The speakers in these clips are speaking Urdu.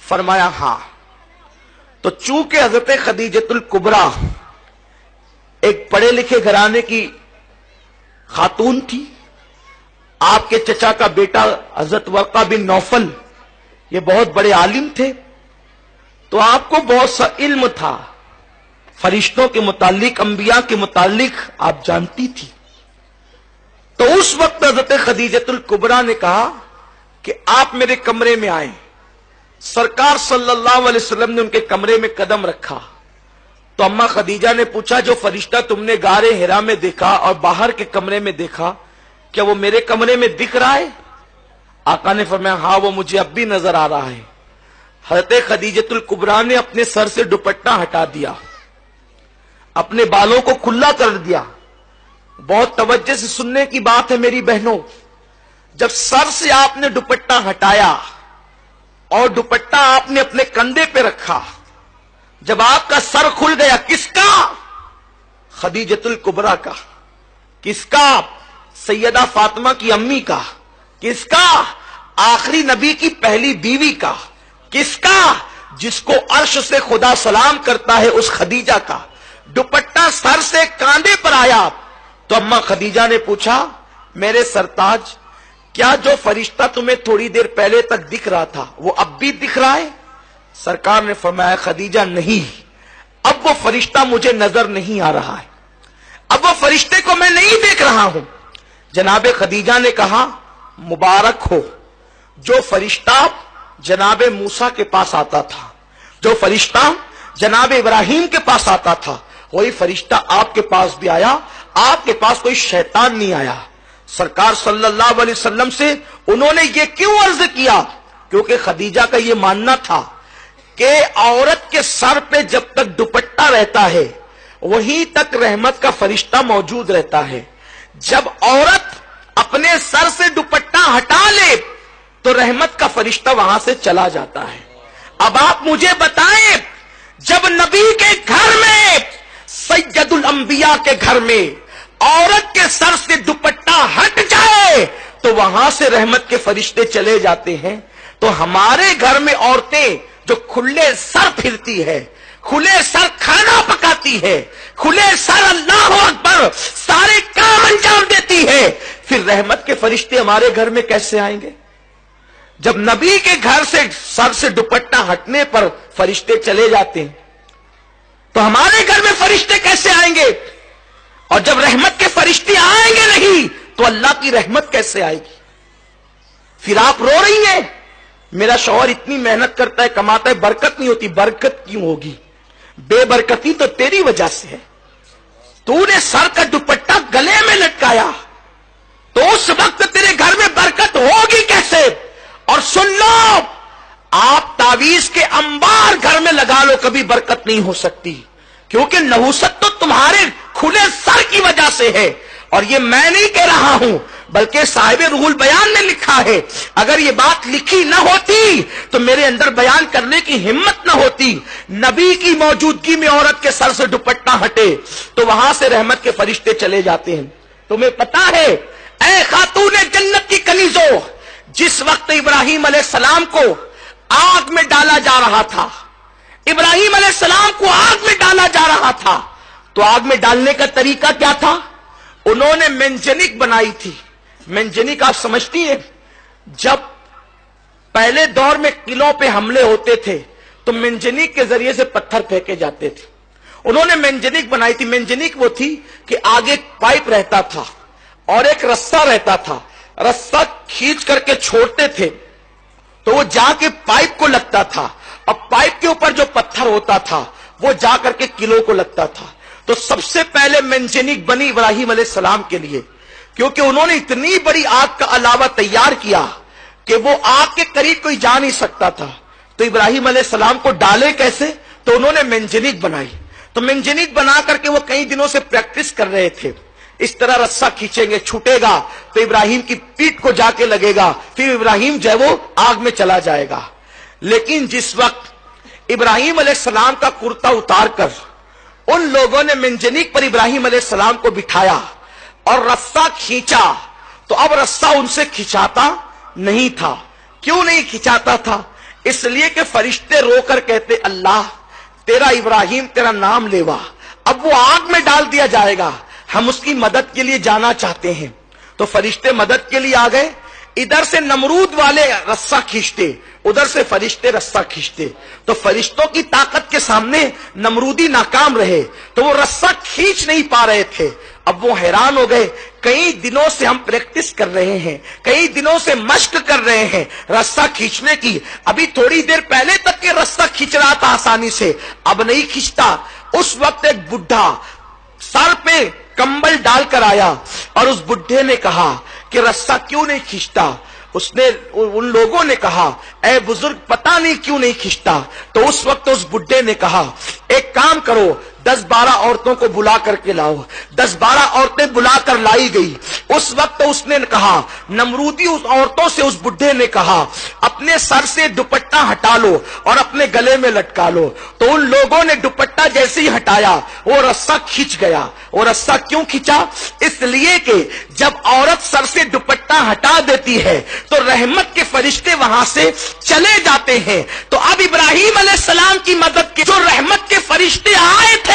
فرمایا ہاں. تو چونکہ حضرت خدیجۃ الکبریٰ ایک پڑھے لکھے گھرانے کی خاتون تھی، آپ کے چچا کا بیٹا حضرت ورقہ بن نوفل یہ بہت بڑے عالم تھے، تو آپ کو بہت سا علم تھا فرشتوں کے متعلق، انبیاء کے متعلق آپ جانتی تھی. تو اس وقت حضرت خدیجۃ الکبریٰ نے کہا کہ آپ میرے کمرے میں آئیں. سرکار صلی اللہ علیہ وسلم نے ان کے کمرے میں قدم رکھا تو اماں خدیجہ نے پوچھا جو فرشتہ تم نے غار حرا میں دیکھا اور باہر کے کمرے میں دیکھا، کیا وہ میرے کمرے میں دکھ رہا ہے؟ آقا نے فرمایا ہاں وہ مجھے اب بھی نظر آ رہا ہے. حضرت خدیجۃ الکبریٰ نے اپنے سر سے دوپٹہ ہٹا دیا، اپنے بالوں کو کھلا کر دیا. بہت توجہ سے سننے کی بات ہے میری بہنوں، جب سر سے آپ نے دوپٹہ ہٹایا اور دوپٹہ آپ نے اپنے کندھے پہ رکھا، جب آپ کا سر کھل گیا، کس کا؟ خدیجۃ الکبریٰ کا. کس کا؟ سیدہ فاطمہ کی امی کا. کس کا؟ آخری نبی کی پہلی بیوی کا. کس کا؟ جس کو عرش سے خدا سلام کرتا ہے اس خدیجہ کا. دوپٹہ سر سے کاندھے پر آیا تو اماں خدیجہ نے پوچھا میرے سرتاج، کیا جو فرشتہ تمہیں تھوڑی دیر پہلے تک دکھ رہا تھا وہ اب بھی دکھ رہا ہے؟ سرکار نے فرمایا خدیجہ نہیں، اب وہ فرشتہ مجھے نظر نہیں آ رہا ہے، اب وہ فرشتے کو میں نہیں دیکھ رہا ہوں. جناب خدیجہ نے کہا مبارک ہو، جو فرشتہ جناب موسیٰ کے پاس آتا تھا، جو فرشتہ جناب ابراہیم کے پاس آتا تھا، وہی فرشتہ آپ کے پاس بھی آیا. آپ کے پاس کوئی شیطان نہیں آیا. سرکار صلی اللہ علیہ وسلم سے انہوں نے یہ کیوں عرض کیا؟ کیونکہ خدیجہ کا یہ ماننا تھا کہ عورت کے سر پہ جب تک دوپٹہ رہتا ہے وہیں تک رحمت کا فرشتہ موجود رہتا ہے. جب عورت اپنے سر سے دوپٹہ ہٹا لے تو رحمت کا فرشتہ وہاں سے چلا جاتا ہے. اب آپ مجھے بتائیں، جب نبی کے گھر میں، سید الانبیاء کے گھر میں عورت کے سر سے دوپٹہ ہٹ جائے تو وہاں سے رحمت کے فرشتے چلے جاتے ہیں، تو ہمارے گھر میں عورتیں جو کھلے سر پھرتی ہے، کھلے سر کھانا پکاتی ہے، کھلے سر اللہ اکبر سارے کام انجام دیتی ہے، پھر رحمت کے فرشتے ہمارے گھر میں کیسے آئیں گے؟ جب نبی کے گھر سے سر سے دوپٹہ ہٹنے پر فرشتے چلے جاتے ہیں تو ہمارے گھر میں فرشتے کیسے آئیں گے؟ اور جب رحمت کے فرشتے آئیں گے نہیں تو اللہ کی رحمت کیسے آئے گی؟ پھر آپ رو رہی ہیں میرا شوہر اتنی محنت کرتا ہے کماتا ہے برکت نہیں ہوتی. برکت کیوں ہوگی؟ بے برکتی تو تیری وجہ سے ہے. تو نے سر کا دوپٹہ گلے میں لٹکایا تو اس وقت تیرے گھر میں برکت ہوگی کیسے؟ اور سن لو، آپ تعویذ کے انبار گھر میں لگا لو کبھی برکت نہیں ہو سکتی، کیونکہ نحوست تو تمہارے کھلے سر کی وجہ سے ہے. اور یہ میں نہیں کہہ رہا ہوں بلکہ صاحب روح البیان نے لکھا ہے. اگر یہ بات لکھی نہ ہوتی تو میرے اندر بیان کرنے کی ہمت نہ ہوتی. نبی کی موجودگی میں عورت کے سر سے دوپٹہ ہٹے تو وہاں سے رحمت کے فرشتے چلے جاتے ہیں. تمہیں پتا ہے اے خاتون جنت کی کنیزوں، جس وقت ابراہیم علیہ السلام کو آگ میں ڈالا جا رہا تھا، ابراہیم علیہ السلام کو آگ میں ڈالا جا رہا تھا، تو آگ میں ڈالنے کا طریقہ کیا تھا؟ انہوں نے منجنیق بنائی تھی. منجنیق آپ سمجھتی ہیں، جب پہلے دور میں قلعوں پہ حملے ہوتے تھے تو منجنیق کے ذریعے سے پتھر پھینکے جاتے تھے. انہوں نے منجنیق بنائی تھی. منجنیق وہ تھی کہ آگے پائپ رہتا تھا اور ایک رسہ رہتا تھا، رسہ کھینچ کر کے چھوڑتے تھے تو وہ جا کے پائپ کو لگتا تھا، اور پائپ کے اوپر جو پتھر ہوتا تھا وہ جا کر کے قلعوں کو لگتا تھا. تو سب سے پہلے منجنیق بنی ابراہیم علیہ السلام کے لیے، کیونکہ انہوں نے اتنی بڑی آگ کا علاوہ تیار کیا کہ وہ آگ کے قریب کوئی جا نہیں سکتا تھا. تو ابراہیم علیہ السلام کو ڈالے کیسے؟ تو انہوں نے منجنیق بنائی. تو منجنیق بنا کر کے وہ کئی دنوں سے پریکٹس کر رہے تھے. اس طرح رسہ کھینچیں گے، چھوٹے گا تو ابراہیم کی پیٹھ کو جا کے لگے گا، پھر ابراہیم جو ہے وہ آگ میں چلا جائے گا. لیکن جس وقت ابراہیم علیہ السلام کا کرتا اتار کر ان لوگوں نے منجنیق پر ابراہیم علیہ السلام کو بٹھایا اور رسہ کھینچا تو اب رسہ ان سے کھینچاتا نہیں تھا. کیوں نہیں کھینچاتا تھا؟ اس لیے کہ فرشتے رو کر کہتے اللہ تیرا ابراہیم تیرا نام لیوا، اب وہ آگ میں ڈال دیا جائے گا، ہم اس کی مدد کے لیے جانا چاہتے ہیں۔ تو فرشتے مدد کے لیے آ گئے، ادھر سے نمرود والے رسہ کھینچتے، ادھر سے فرشتے رسہ کھینچتے، تو فرشتوں کی طاقت کے سامنے نمرودی ناکام رہے، تو وہ رسہ کھینچ نہیں پا رہے تھے۔ اب وہ حیران ہو گئے، کئی دنوں سے ہم پریکٹس کر رہے ہیں، کئی دنوں سے مشق کر رہے ہیں رسہ کھینچنے کی، ابھی تھوڑی دیر پہلے تک یہ رسہ کھینچ رہا تھا آسانی سے، اب نہیں کھینچتا۔ اس وقت ایک بڈھا سر پہ کمبل ڈال کر آیا اور اس بڈھے نے کہا کہ رسہ کیوں نہیں کھینچتا؟ اس نے ان لوگوں نے کہا اے بزرگ پتہ نہیں کیوں نہیں کھینچتا۔ تو اس وقت اس بڈھے نے کہا ایک کام کرو، 10-12 عورتوں کو بلا کر کے لاؤ۔ 10-12 عورتیں بلا کر لائی گئی۔ اس وقت اس نے کہا، نمرودی اس عورتوں سے اس بڈھے نے کہا اپنے سر سے دوپٹہ ہٹا لو اور اپنے گلے میں لٹکا لو۔ تو ان لوگوں نے دوپٹہ جیسے ہی ہٹایا وہ رسہ کھینچ گیا۔ وہ رسہ کیوں کھینچا؟ اس لیے کہ جب عورت سر سے دوپٹہ ہٹا دیتی ہے تو رحمت کے فرشتے وہاں سے چلے جاتے ہیں۔ تو اب ابراہیم علیہ السلام کی مدد کے جو رحمت کے فرشتے آئے تھے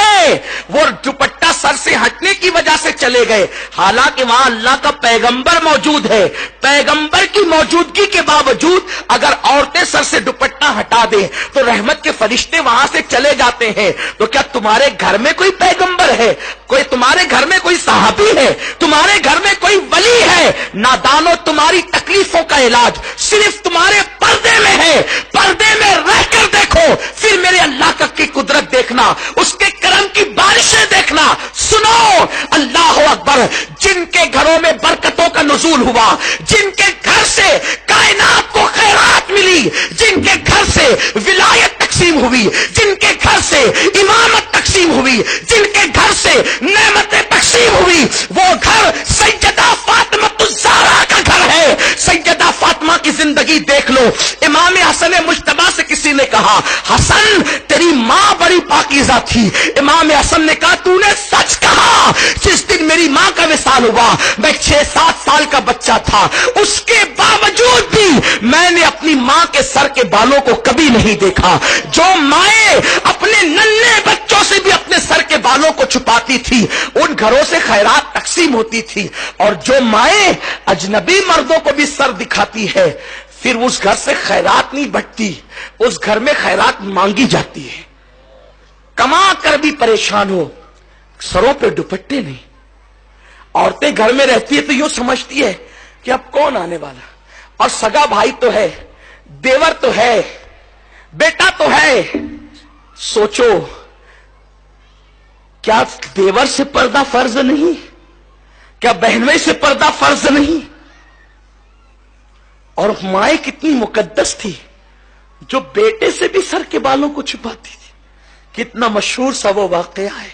وہ دوپٹہ سر سے ہٹنے کی وجہ سے چلے گئے، حالانکہ وہاں اللہ کا پیغمبر موجود ہے۔ پیغمبر کی موجودگی کے باوجود اگر عورتیں سر سے دوپٹہ ہٹا دیں تو رحمت کے فرشتے وہاں سے چلے جاتے ہیں۔ تو کیا تمہارے گھر میں کوئی پیغمبر ہے؟ کوئی تمہارے گھر میں کوئی صحابی ہے؟ تمہارے گھر میں کوئی ولی ہے؟ نادانو تمہاری تکلیفوں کا علاج صرف تمہارے پردے میں ہے۔ پردے میں رہ کر دیکھو، پھر میرے اللہ کی قدرت دیکھنا، اس کے کرم کی بارشیں دیکھنا۔ سنو اللہ اکبر، جن کے گھروں میں برکتوں کا نزول ہوا، جن کے گھر سے کائنات کو خیرات ملی، جن کے گھر سے ولایت تقسیم ہوئی، جن کے گھر سے امامت تقسیم ہوئی، جن کے گھر سے نعمتیں تقسیم ہوئی، وہ گھر سیدہ فاطمہ الزہرا کا گھر ہے۔ سیدہ فاطمہ کی زندگی دیکھ لو۔ امام حسن مجتبی سے کسی نے کہا حسن تیری ماں بڑی پاکیزہ تھی۔ امام حسن نے کہا تو نے سچ کہا، جس دن میری ماں کا وصال ہوا میں 6-7 سال کا بچہ تھا، اس کے باوجود بھی میں نے اپنی ماں کے سر کے بالوں کو کبھی نہیں دیکھا۔ جو مائیں اپنے ننھے بچوں سے بھی اپنے سر کے بالوں کو چھپاتی تھی ان گھروں سے خیرات تقسیم ہوتی تھی، اور جو مائیں اجنبی مردوں کو بھی سر دکھاتی ہے پھر اس گھر سے خیرات نہیں بٹتی، اس گھر میں خیرات مانگی جاتی ہے۔ کما کر بھی پریشان ہو، سروں پہ دوپٹے نہیں۔ عورتیں گھر میں رہتی ہے تو یوں سمجھتی ہے کہ اب کون آنے والا، اور سگا بھائی تو ہے، دیور تو ہے، بیٹا تو ہے۔ سوچو کیا دیور سے پردہ فرض نہیں؟ کیا بہنوئی سے پردہ فرض نہیں؟ اور مائیں کتنی مقدس تھی جو بیٹے سے بھی سر کے بالوں کو چھپاتی تھی۔ کتنا مشہور سا وہ واقعہ ہے۔